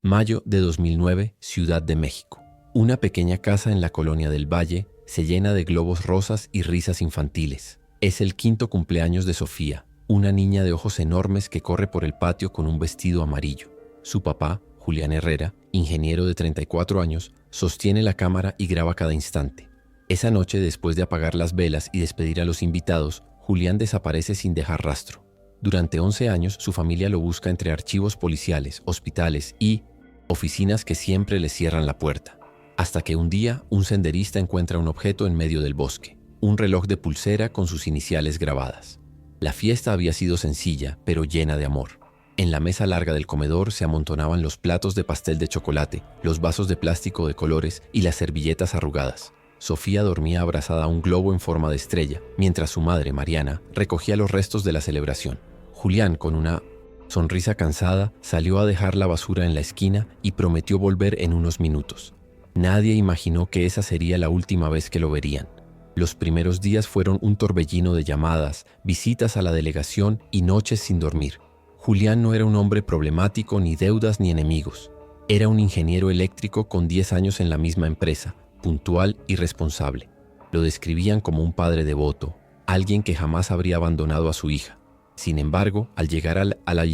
Mayo de 2009, Ciudad de México. Una pequeña casa en la colonia del Valle se llena de globos rosas y risas infantiles. Es el quinto cumpleaños de Sofía, una niña de ojos enormes que corre por el patio con un vestido amarillo. Su papá, Julián Herrera, ingeniero de 34 años, sostiene la cámara y graba cada instante. Esa noche, después de apagar las velas y despedir a los invitados, Julián desaparece sin dejar rastro. Durante 11 años, su familia lo busca entre archivos policiales, hospitales y oficinas que siempre le cierran la puerta. Hasta que un día, un senderista encuentra un objeto en medio del bosque, un reloj de pulsera con sus iniciales grabadas. La fiesta había sido sencilla, pero llena de amor. En la mesa larga del comedor se amontonaban los platos de pastel de chocolate, los vasos de plástico de colores y las servilletas arrugadas. Sofía dormía abrazada a un globo en forma de estrella, mientras su madre, Mariana, recogía los restos de la celebración. Julián, con una sonrisa cansada, salió a dejar la basura en la esquina y prometió volver en unos minutos. Nadie imaginó que esa sería la última vez que lo verían. Los primeros días fueron un torbellino de llamadas, visitas a la delegación y noches sin dormir. Julián no era un hombre problemático, ni deudas ni enemigos. Era un ingeniero eléctrico con 10 años en la misma empresa, puntual y responsable. Lo describían como un padre devoto, alguien que jamás habría abandonado a su hija. Sin embargo, al llegar a la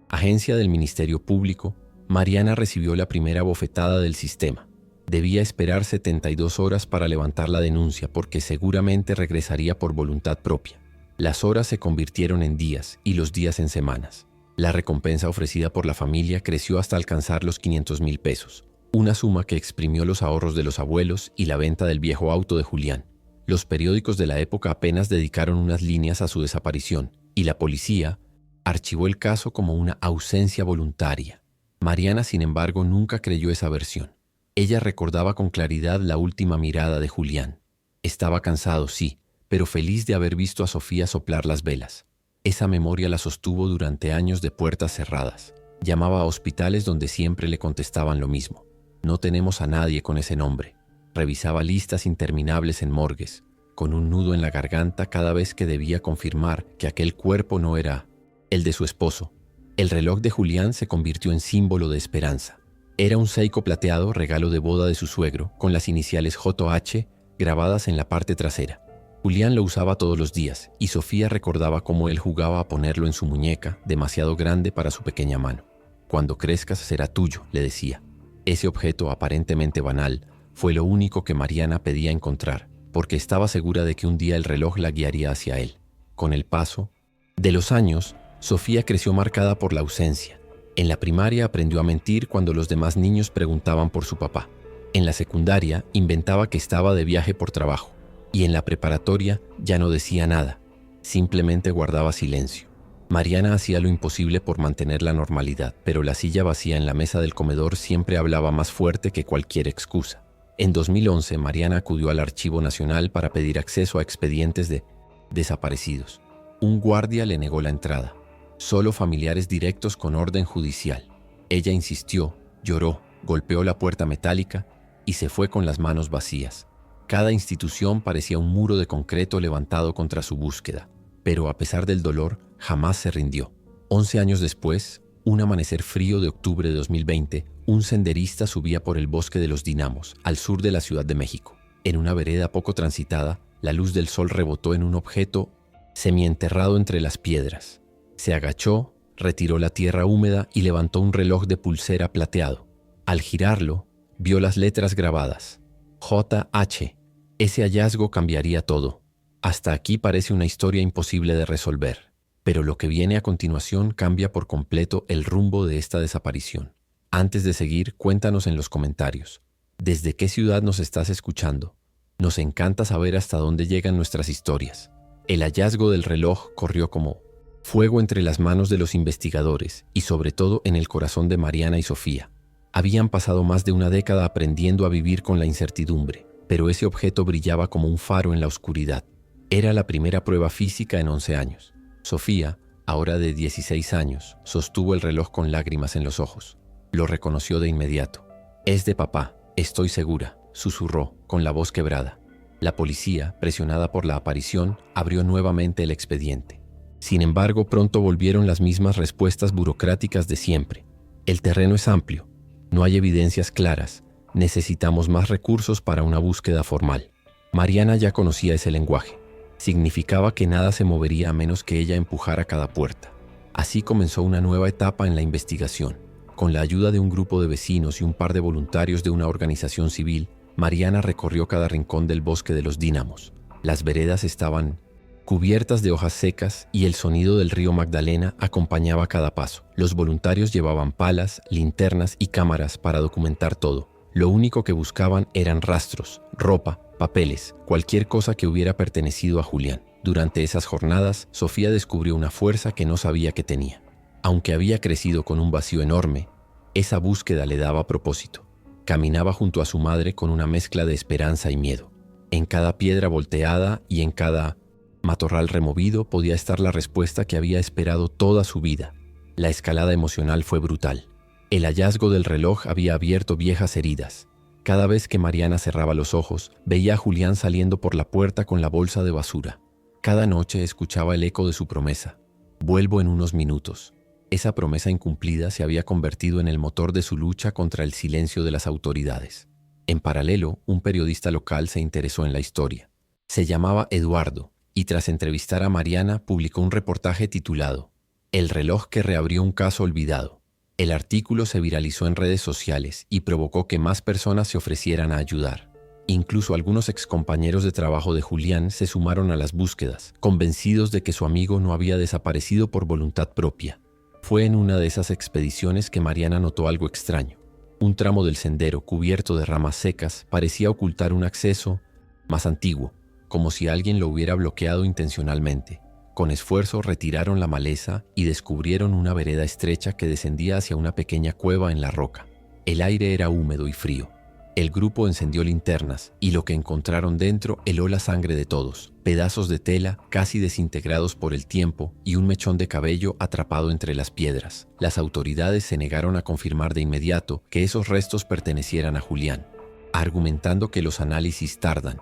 agencia del Ministerio Público, Mariana recibió la primera bofetada del sistema. Debía esperar 72 horas para levantar la denuncia porque seguramente regresaría por voluntad propia. Las horas se convirtieron en días y los días en semanas. La recompensa ofrecida por la familia creció hasta alcanzar los 500,000 pesos, una suma que exprimió los ahorros de los abuelos y la venta del viejo auto de Julián. Los periódicos de la época apenas dedicaron unas líneas a su desaparición y la policía archivó el caso como una ausencia voluntaria. Mariana, sin embargo, nunca creyó esa versión. Ella recordaba con claridad la última mirada de Julián. Estaba cansado, sí, pero feliz de haber visto a Sofía soplar las velas. Esa memoria la sostuvo durante años de puertas cerradas. Llamaba a hospitales donde siempre le contestaban lo mismo. No tenemos a nadie con ese nombre. Revisaba listas interminables en morgues, con un nudo en la garganta cada vez que debía confirmar que aquel cuerpo no era el de su esposo. El reloj de Julián se convirtió en símbolo de esperanza. Era un Seiko plateado, regalo de boda de su suegro, con las iniciales JH grabadas en la parte trasera. Julián lo usaba todos los días, y Sofía recordaba cómo él jugaba a ponerlo en su muñeca, demasiado grande para su pequeña mano. Cuando crezcas será tuyo, le decía. Ese objeto aparentemente banal fue lo único que Mariana pedía encontrar, porque estaba segura de que un día el reloj la guiaría hacia él. Con el paso de los años, Sofía creció marcada por la ausencia. En la primaria aprendió a mentir cuando los demás niños preguntaban por su papá. En la secundaria inventaba que estaba de viaje por trabajo. Y en la preparatoria ya no decía nada, simplemente guardaba silencio. Mariana hacía lo imposible por mantener la normalidad, pero la silla vacía en la mesa del comedor siempre hablaba más fuerte que cualquier excusa. En 2011, Mariana acudió al Archivo Nacional para pedir acceso a expedientes de desaparecidos. Un guardia le negó la entrada. Solo familiares directos con orden judicial. Ella insistió, lloró, golpeó la puerta metálica y se fue con las manos vacías. Cada institución parecía un muro de concreto levantado contra su búsqueda, pero a pesar del dolor, jamás se rindió. 11 años después, un amanecer frío de octubre de 2020, un senderista subía por el bosque de los Dinamos, al sur de la Ciudad de México. En una vereda poco transitada, la luz del sol rebotó en un objeto semienterrado entre las piedras. Se agachó, retiró la tierra húmeda y levantó un reloj de pulsera plateado. Al girarlo, vio las letras grabadas. JH. Ese hallazgo cambiaría todo. Hasta aquí parece una historia imposible de resolver, pero lo que viene a continuación cambia por completo el rumbo de esta desaparición. Antes de seguir, cuéntanos en los comentarios. ¿Desde qué ciudad nos estás escuchando? Nos encanta saber hasta dónde llegan nuestras historias. El hallazgo del reloj corrió como fuego entre las manos de los investigadores y sobre todo en el corazón de Mariana y Sofía. Habían pasado más de una década aprendiendo a vivir con la incertidumbre, pero ese objeto brillaba como un faro en la oscuridad. Era la primera prueba física en 11 años. Sofía, ahora de 16 años, sostuvo el reloj con lágrimas en los ojos. Lo reconoció de inmediato. «Es de papá, estoy segura», susurró, con la voz quebrada. La policía, presionada por la aparición, abrió nuevamente el expediente. Sin embargo, pronto volvieron las mismas respuestas burocráticas de siempre. «El terreno es amplio. No hay evidencias claras. Necesitamos más recursos para una búsqueda formal. Mariana ya conocía ese lenguaje. Significaba que nada se movería a menos que ella empujara cada puerta. Así comenzó una nueva etapa en la investigación. Con la ayuda de un grupo de vecinos y un par de voluntarios de una organización civil, Mariana recorrió cada rincón del bosque de los Dínamos. Las veredas estaban cubiertas de hojas secas y el sonido del río Magdalena acompañaba cada paso. Los voluntarios llevaban palas, linternas y cámaras para documentar todo. Lo único que buscaban eran rastros, ropa, papeles, cualquier cosa que hubiera pertenecido a Julián. Durante esas jornadas, Sofía descubrió una fuerza que no sabía que tenía. Aunque había crecido con un vacío enorme, esa búsqueda le daba propósito. Caminaba junto a su madre con una mezcla de esperanza y miedo. En cada piedra volteada y en cada matorral removido podía estar la respuesta que había esperado toda su vida. La escalada emocional fue brutal. El hallazgo del reloj había abierto viejas heridas. Cada vez que Mariana cerraba los ojos, veía a Julián saliendo por la puerta con la bolsa de basura. Cada noche escuchaba el eco de su promesa. Vuelvo en unos minutos. Esa promesa incumplida se había convertido en el motor de su lucha contra el silencio de las autoridades. En paralelo, un periodista local se interesó en la historia. Se llamaba Eduardo, y tras entrevistar a Mariana, publicó un reportaje titulado El reloj que reabrió un caso olvidado. El artículo se viralizó en redes sociales y provocó que más personas se ofrecieran a ayudar. Incluso algunos excompañeros de trabajo de Julián se sumaron a las búsquedas, convencidos de que su amigo no había desaparecido por voluntad propia. Fue en una de esas expediciones que Mariana notó algo extraño. Un tramo del sendero cubierto de ramas secas parecía ocultar un acceso más antiguo, como si alguien lo hubiera bloqueado intencionalmente. Con esfuerzo retiraron la maleza y descubrieron una vereda estrecha que descendía hacia una pequeña cueva en la roca. El aire era húmedo y frío. El grupo encendió linternas y lo que encontraron dentro heló la sangre de todos. Pedazos de tela casi desintegrados por el tiempo y un mechón de cabello atrapado entre las piedras. Las autoridades se negaron a confirmar de inmediato que esos restos pertenecieran a Julián, argumentando que los análisis tardan.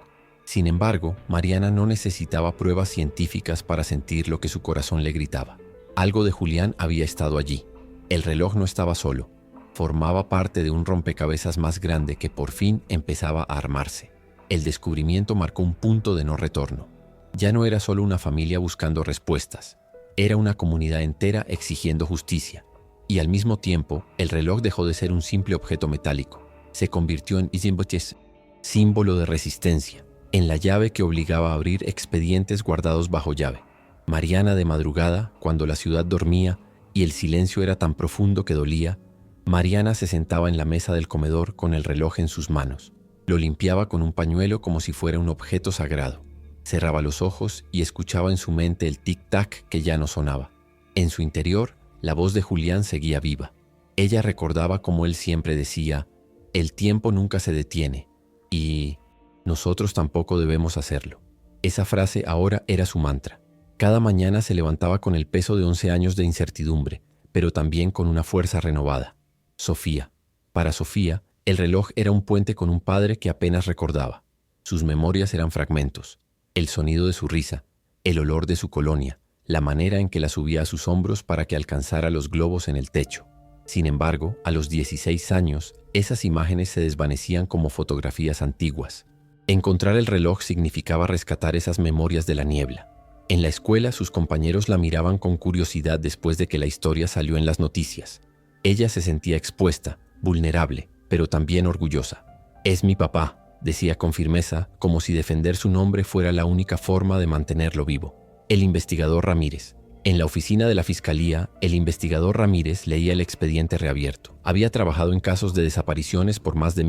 Sin embargo, Mariana no necesitaba pruebas científicas para sentir lo que su corazón le gritaba. Algo de Julián había estado allí. El reloj no estaba solo. Formaba parte de un rompecabezas más grande que por fin empezaba a armarse. El descubrimiento marcó un punto de no retorno. Ya no era solo una familia buscando respuestas. Era una comunidad entera exigiendo justicia. Y al mismo tiempo, el reloj dejó de ser un simple objeto metálico. Se convirtió en símbolo de resistencia, en la llave que obligaba a abrir expedientes guardados bajo llave. Mariana, de madrugada, cuando la ciudad dormía y el silencio era tan profundo que dolía, Mariana se sentaba en la mesa del comedor con el reloj en sus manos. Lo limpiaba con un pañuelo como si fuera un objeto sagrado. Cerraba los ojos y escuchaba en su mente el tic-tac que ya no sonaba. En su interior, la voz de Julián seguía viva. Ella recordaba como él siempre decía, «El tiempo nunca se detiene» y «Nosotros tampoco debemos hacerlo». Esa frase ahora era su mantra. Cada mañana se levantaba con el peso de 11 años de incertidumbre, pero también con una fuerza renovada. Sofía. Para Sofía, el reloj era un puente con un padre que apenas recordaba. Sus memorias eran fragmentos. El sonido de su risa, el olor de su colonia, la manera en que la subía a sus hombros para que alcanzara los globos en el techo. Sin embargo, a los 16 años, esas imágenes se desvanecían como fotografías antiguas. Encontrar el reloj significaba rescatar esas memorias de la niebla. En la escuela, sus compañeros la miraban con curiosidad después de que la historia salió en las noticias. Ella se sentía expuesta, vulnerable, pero también orgullosa. «Es mi papá», decía con firmeza, como si defender su nombre fuera la única forma de mantenerlo vivo. El investigador Ramírez. En la oficina de la fiscalía, el investigador Ramírez leía el expediente reabierto. Había trabajado en casos de desapariciones por más de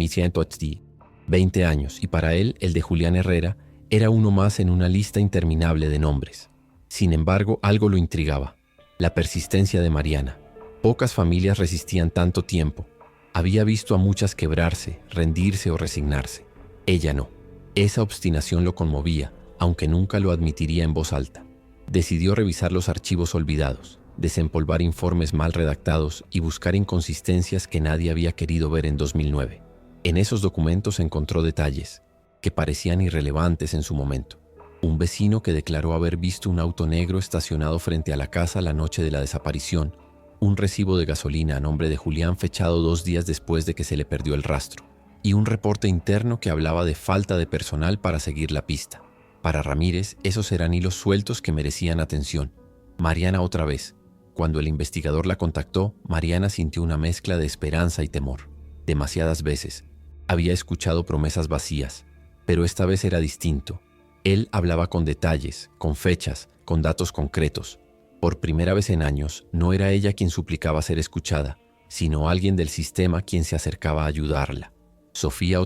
20 años, y para él, el de Julián Herrera era uno más en una lista interminable de nombres. Sin embargo, algo lo intrigaba: la persistencia de Mariana. Pocas familias resistían tanto tiempo. Había visto a muchas quebrarse, rendirse o resignarse. Ella no. Esa obstinación lo conmovía, aunque nunca lo admitiría en voz alta. Decidió revisar los archivos olvidados, desempolvar informes mal redactados y buscar inconsistencias que nadie había querido ver en 2009. En esos documentos encontró detalles que parecían irrelevantes en su momento. Un vecino que declaró haber visto un auto negro estacionado frente a la casa la noche de la desaparición, un recibo de gasolina a nombre de Julián fechado 2 días después de que se le perdió el rastro, y un reporte interno que hablaba de falta de personal para seguir la pista. Para Ramírez, esos eran hilos sueltos que merecían atención. Mariana otra vez. Cuando el investigador la contactó, Mariana sintió una mezcla de esperanza y temor. Demasiadas veces había escuchado promesas vacías, pero esta vez era distinto. Él hablaba con detalles, con fechas, con datos concretos. Por primera vez en años, no era ella quien suplicaba ser escuchada, sino alguien del sistema quien se acercaba a ayudarla. Sofía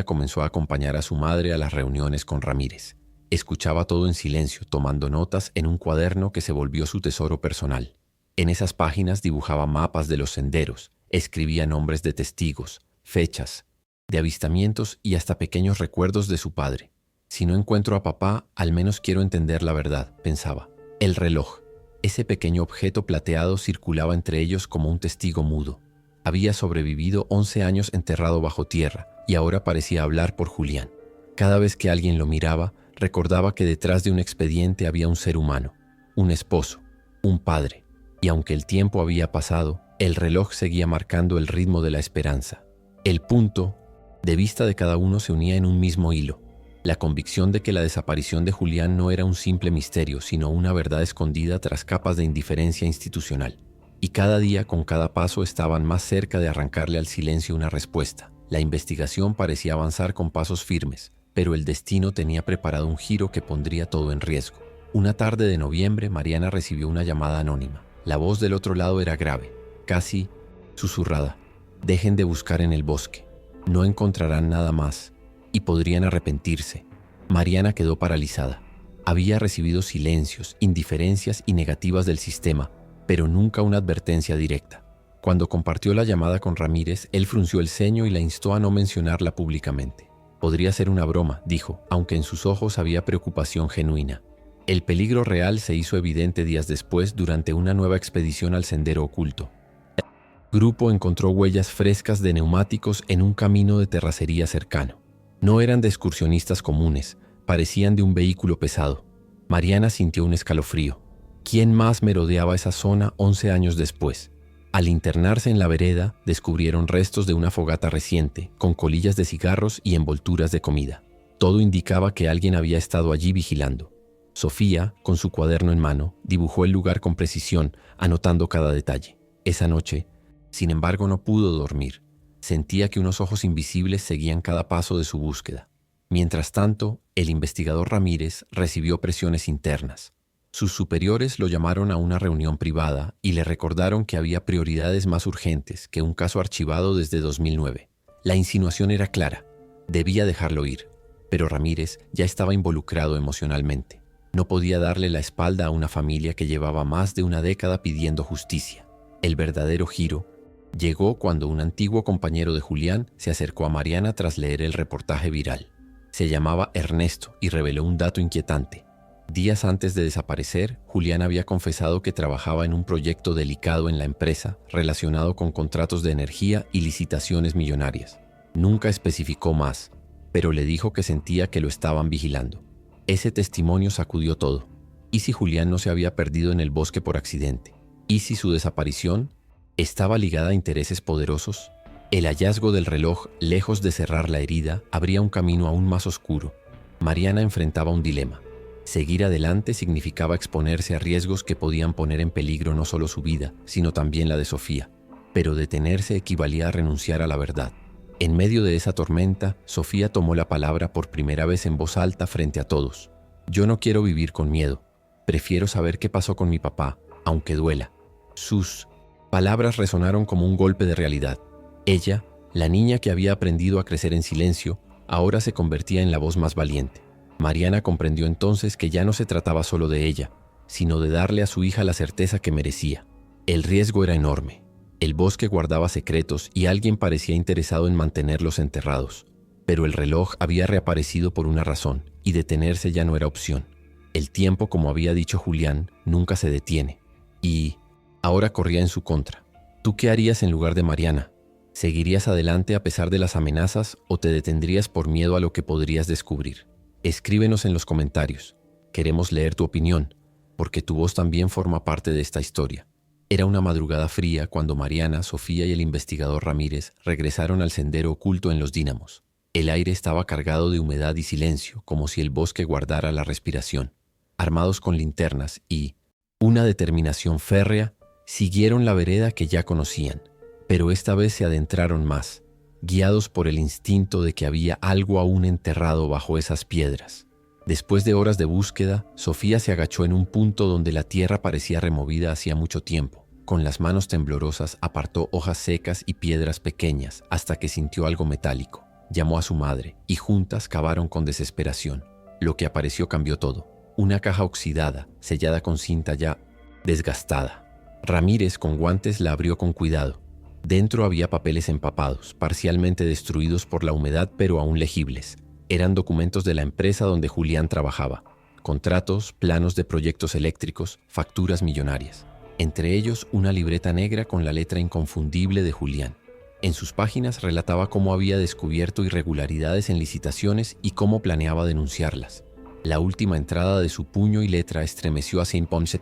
comenzó a acompañar a su madre a las reuniones con Ramírez. Escuchaba todo en silencio, tomando notas en un cuaderno que se volvió su tesoro personal. En esas páginas dibujaba mapas de los senderos, escribía nombres de testigos, fechas, de avistamientos y hasta pequeños recuerdos de su padre. Si no encuentro a papá, al menos quiero entender la verdad, pensaba. El reloj. Ese pequeño objeto plateado circulaba entre ellos como un testigo mudo. Había sobrevivido 11 años enterrado bajo tierra y ahora parecía hablar por Julián. Cada vez que alguien lo miraba, recordaba que detrás de un expediente había un ser humano, un esposo, un padre. Y aunque el tiempo había pasado, el reloj seguía marcando el ritmo de la esperanza. El punto de vista de cada uno se unía en un mismo hilo. La convicción de que la desaparición de Julián no era un simple misterio, sino una verdad escondida tras capas de indiferencia institucional. Y cada día, con cada paso, estaban más cerca de arrancarle al silencio una respuesta. La investigación parecía avanzar con pasos firmes, pero el destino tenía preparado un giro que pondría todo en riesgo. Una tarde de noviembre, Mariana recibió una llamada anónima. La voz del otro lado era grave, casi susurrada. Dejen de buscar en el bosque. No encontrarán nada más y podrían arrepentirse. Mariana quedó paralizada. Había recibido silencios, indiferencias y negativas del sistema, pero nunca una advertencia directa. Cuando compartió la llamada con Ramírez, él frunció el ceño y la instó a no mencionarla públicamente. Podría ser una broma, dijo, aunque en sus ojos había preocupación genuina. El peligro real se hizo evidente días después durante una nueva expedición al sendero oculto. El grupo encontró huellas frescas de neumáticos en un camino de terracería cercano. No eran de excursionistas comunes, parecían de un vehículo pesado. Mariana sintió un escalofrío. ¿Quién más merodeaba esa zona 11 años después? Al internarse en la vereda, descubrieron restos de una fogata reciente, con colillas de cigarros y envolturas de comida. Todo indicaba que alguien había estado allí vigilando. Sofía, con su cuaderno en mano, dibujó el lugar con precisión, anotando cada detalle. Esa noche, sin embargo, no pudo dormir. Sentía que unos ojos invisibles seguían cada paso de su búsqueda. Mientras tanto, el investigador Ramírez recibió presiones internas. Sus superiores lo llamaron a una reunión privada y le recordaron que había prioridades más urgentes que un caso archivado desde 2009. La insinuación era clara, debía dejarlo ir, pero Ramírez ya estaba involucrado emocionalmente. No podía darle la espalda a una familia que llevaba más de una década pidiendo justicia. El verdadero giro llegó cuando un antiguo compañero de Julián se acercó a Mariana tras leer el reportaje viral. Se llamaba Ernesto y reveló un dato inquietante. Días antes de desaparecer, Julián había confesado que trabajaba en un proyecto delicado en la empresa relacionado con contratos de energía y licitaciones millonarias. Nunca especificó más, pero le dijo que sentía que lo estaban vigilando. Ese testimonio sacudió todo. ¿Y si Julián no se había perdido en el bosque por accidente? ¿Y si su desaparición estaba ligada a intereses poderosos? El hallazgo del reloj, lejos de cerrar la herida, abría un camino aún más oscuro. Mariana enfrentaba un dilema. Seguir adelante significaba exponerse a riesgos que podían poner en peligro no solo su vida, sino también la de Sofía. Pero detenerse equivalía a renunciar a la verdad. En medio de esa tormenta, Sofía tomó la palabra por primera vez en voz alta frente a todos. Yo no quiero vivir con miedo. Prefiero saber qué pasó con mi papá, aunque duela. Sus palabras resonaron como un golpe de realidad. Ella, la niña que había aprendido a crecer en silencio, ahora se convertía en la voz más valiente. Mariana comprendió entonces que ya no se trataba solo de ella, sino de darle a su hija la certeza que merecía. El riesgo era enorme. El bosque guardaba secretos y alguien parecía interesado en mantenerlos enterrados. Pero el reloj había reaparecido por una razón, y detenerse ya no era opción. El tiempo, como había dicho Julián, nunca se detiene. Y ahora corría en su contra. ¿Tú qué harías en lugar de Mariana? ¿Seguirías adelante a pesar de las amenazas o te detendrías por miedo a lo que podrías descubrir? Escríbenos en los comentarios. Queremos leer tu opinión, porque tu voz también forma parte de esta historia. Era una madrugada fría cuando Mariana, Sofía y el investigador Ramírez regresaron al sendero oculto en los Dínamos. El aire estaba cargado de humedad y silencio, como si el bosque guardara la respiración. Armados con linternas y una determinación férrea, siguieron la vereda que ya conocían, pero esta vez se adentraron más, guiados por el instinto de que había algo aún enterrado bajo esas piedras. Después de horas de búsqueda, Sofía se agachó en un punto donde la tierra parecía removida hacía mucho tiempo. Con las manos temblorosas apartó hojas secas y piedras pequeñas hasta que sintió algo metálico. Llamó a su madre y juntas cavaron con desesperación. Lo que apareció cambió todo. Una caja oxidada, sellada con cinta ya desgastada. Ramírez con guantes la abrió con cuidado. Dentro había papeles empapados, parcialmente destruidos por la humedad pero aún legibles. Eran documentos de la empresa donde Julián trabajaba. Contratos, planos de proyectos eléctricos, facturas millonarias. Entre ellos una libreta negra con la letra inconfundible de Julián. En sus páginas relataba cómo había descubierto irregularidades en licitaciones y cómo planeaba denunciarlas. La última entrada de su puño y letra estremeció a Saint-Ponce.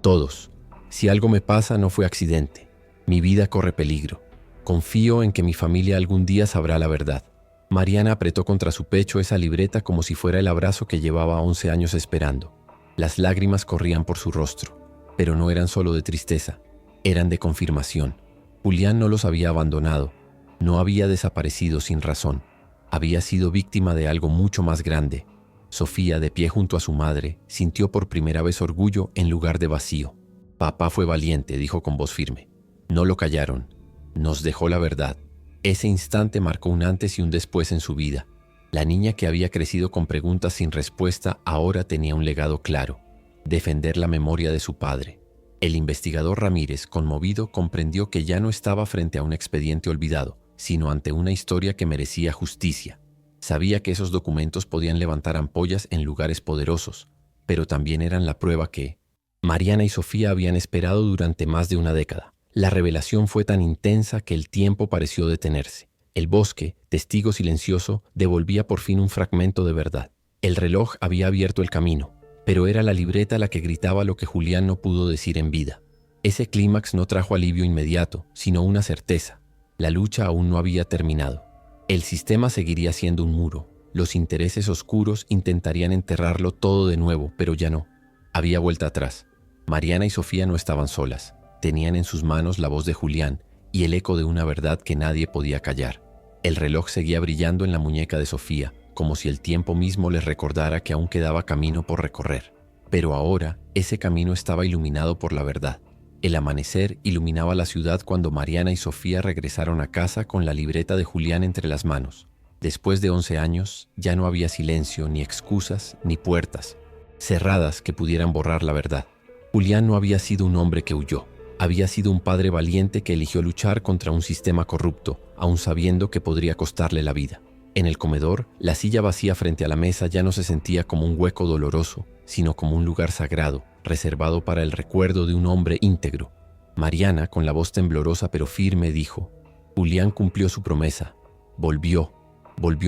Todos. Si algo me pasa no fue accidente. Mi vida corre peligro. Confío en que mi familia algún día sabrá la verdad. Mariana apretó contra su pecho esa libreta como si fuera el abrazo que llevaba 11 años esperando. Las lágrimas corrían por su rostro, pero no eran solo de tristeza, eran de confirmación. Julián no los había abandonado, no había desaparecido sin razón. Había sido víctima de algo mucho más grande. Sofía, de pie junto a su madre, sintió por primera vez orgullo en lugar de vacío. Papá fue valiente, dijo con voz firme. No lo callaron. Nos dejó la verdad. Ese instante marcó un antes y un después en su vida. La niña que había crecido con preguntas sin respuesta ahora tenía un legado claro: defender la memoria de su padre. El investigador Ramírez, conmovido, comprendió que ya no estaba frente a un expediente olvidado, sino ante una historia que merecía justicia. Sabía que esos documentos podían levantar ampollas en lugares poderosos, pero también eran la prueba que Mariana y Sofía habían esperado durante más de una década. La revelación fue tan intensa que el tiempo pareció detenerse. El bosque, testigo silencioso, devolvía por fin un fragmento de verdad. El reloj había abierto el camino, pero era la libreta la que gritaba lo que Julián no pudo decir en vida. Ese clímax no trajo alivio inmediato, sino una certeza. La lucha aún no había terminado. El sistema seguiría siendo un muro. Los intereses oscuros intentarían enterrarlo todo de nuevo, pero ya no. Había vuelta atrás. Mariana y Sofía no estaban solas. Tenían en sus manos la voz de Julián y el eco de una verdad que nadie podía callar. El reloj seguía brillando en la muñeca de Sofía, como si el tiempo mismo les recordara que aún quedaba camino por recorrer. Pero ahora ese camino estaba iluminado por la verdad. El amanecer iluminaba la ciudad cuando Mariana y Sofía regresaron a casa con la libreta de Julián entre las manos. Después de 11 años, ya no había silencio, ni excusas, ni puertas cerradas que pudieran borrar la verdad. Julián no había sido un hombre que huyó. Había sido un padre valiente que eligió luchar contra un sistema corrupto, aun sabiendo que podría costarle la vida. En el comedor, la silla vacía frente a la mesa ya no se sentía como un hueco doloroso, sino como un lugar sagrado, reservado para el recuerdo de un hombre íntegro. Mariana, con la voz temblorosa pero firme, dijo: Julián cumplió su promesa. Volvió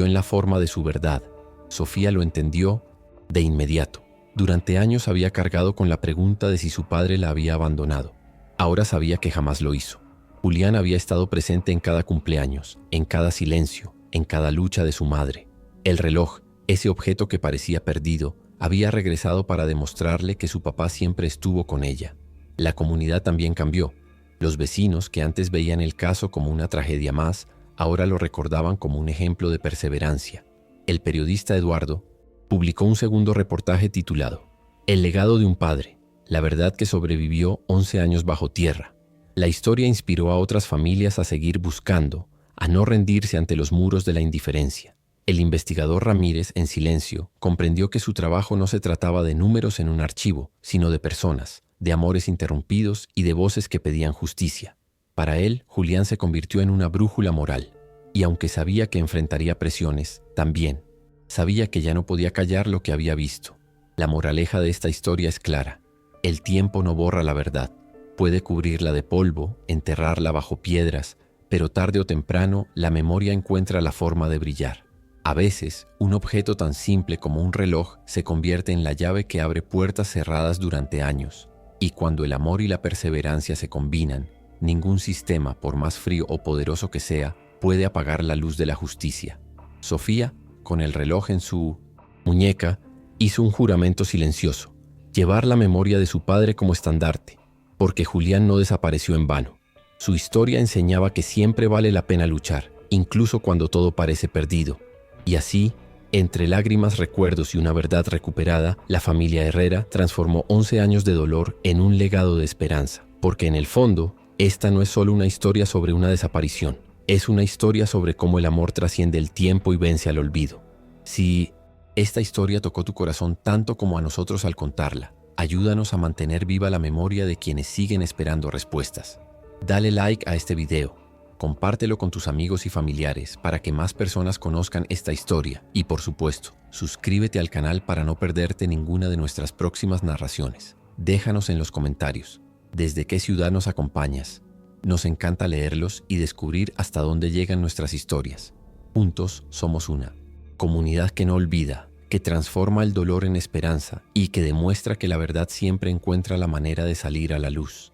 en la forma de su verdad. Sofía lo entendió de inmediato. Durante años había cargado con la pregunta de si su padre la había abandonado. Ahora sabía que jamás lo hizo. Julián había estado presente en cada cumpleaños, en cada silencio, en cada lucha de su madre. El reloj, ese objeto que parecía perdido, había regresado para demostrarle que su papá siempre estuvo con ella. La comunidad también cambió. Los vecinos, que antes veían el caso como una tragedia más, ahora lo recordaban como un ejemplo de perseverancia. El periodista Eduardo publicó un segundo reportaje titulado El legado de un padre, la verdad que sobrevivió 11 años bajo tierra. La historia inspiró a otras familias a seguir buscando, a no rendirse ante los muros de la indiferencia. El investigador Ramírez, en silencio, comprendió que su trabajo no se trataba de números en un archivo, sino de personas, de amores interrumpidos y de voces que pedían justicia. Para él, Julián se convirtió en una brújula moral, y aunque sabía que enfrentaría presiones, también sabía que ya no podía callar lo que había visto. La moraleja de esta historia es clara: el tiempo no borra la verdad. Puede cubrirla de polvo, enterrarla bajo piedras, pero tarde o temprano la memoria encuentra la forma de brillar. A veces, un objeto tan simple como un reloj se convierte en la llave que abre puertas cerradas durante años. Y cuando el amor y la perseverancia se combinan, ningún sistema, por más frío o poderoso que sea, puede apagar la luz de la justicia. Sofía, con el reloj en su muñeca, hizo un juramento silencioso: llevar la memoria de su padre como estandarte, porque Julián no desapareció en vano. Su historia enseñaba que siempre vale la pena luchar, incluso cuando todo parece perdido. Y así, entre lágrimas, recuerdos y una verdad recuperada, la familia Herrera transformó 11 años de dolor en un legado de esperanza. Porque en el fondo, esta no es solo una historia sobre una desaparición, es una historia sobre cómo el amor trasciende el tiempo y vence al olvido. Si esta historia tocó tu corazón tanto como a nosotros al contarla, ayúdanos a mantener viva la memoria de quienes siguen esperando respuestas. Dale like a este video, compártelo con tus amigos y familiares para que más personas conozcan esta historia y, por supuesto, suscríbete al canal para no perderte ninguna de nuestras próximas narraciones. Déjanos en los comentarios desde qué ciudad nos acompañas. Nos encanta leerlos y descubrir hasta dónde llegan nuestras historias. Juntos somos una comunidad que no olvida, que transforma el dolor en esperanza y que demuestra que la verdad siempre encuentra la manera de salir a la luz.